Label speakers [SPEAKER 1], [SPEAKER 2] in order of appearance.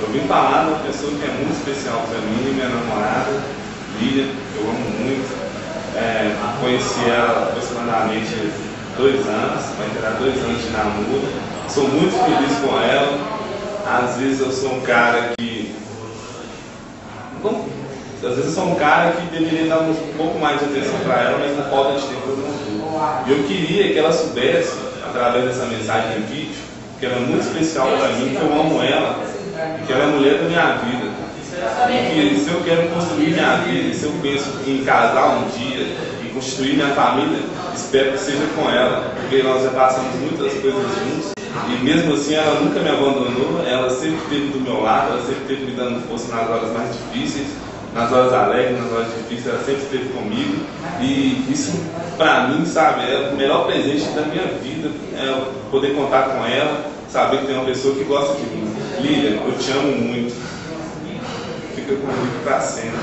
[SPEAKER 1] Eu vim falar de uma pessoa que é muito especial para mim, minha namorada, Lilian, que eu amo muito. Conheci ela aproximadamente 2 anos, vai terá 2 anos de namoro. Sou muito feliz com ela. Às vezes eu sou um cara que... Às vezes eu sou um cara que deveria dar um pouco mais de atenção para ela, mas não falta de tempo eu não dou. E eu queria que ela soubesse, através dessa mensagem no vídeo, que ela é muito especial para mim, que eu amo ela, e que ela é a mulher da minha vida. E que se eu quero construir minha vida, se eu penso em casar um dia e constituir minha família, espero que seja com ela, porque nós já passamos muitas coisas juntos. E mesmo assim ela nunca me abandonou, ela sempre esteve do meu lado, ela sempre esteve me dando força nas horas mais difíceis, nas horas alegres, nas horas difíceis, ela sempre esteve comigo. E isso pra mim, sabe, é o melhor presente da minha vida, é poder contar com ela, saber que tem uma pessoa que gosta de mim. Lilian, eu te amo muito, fica comigo pra sempre.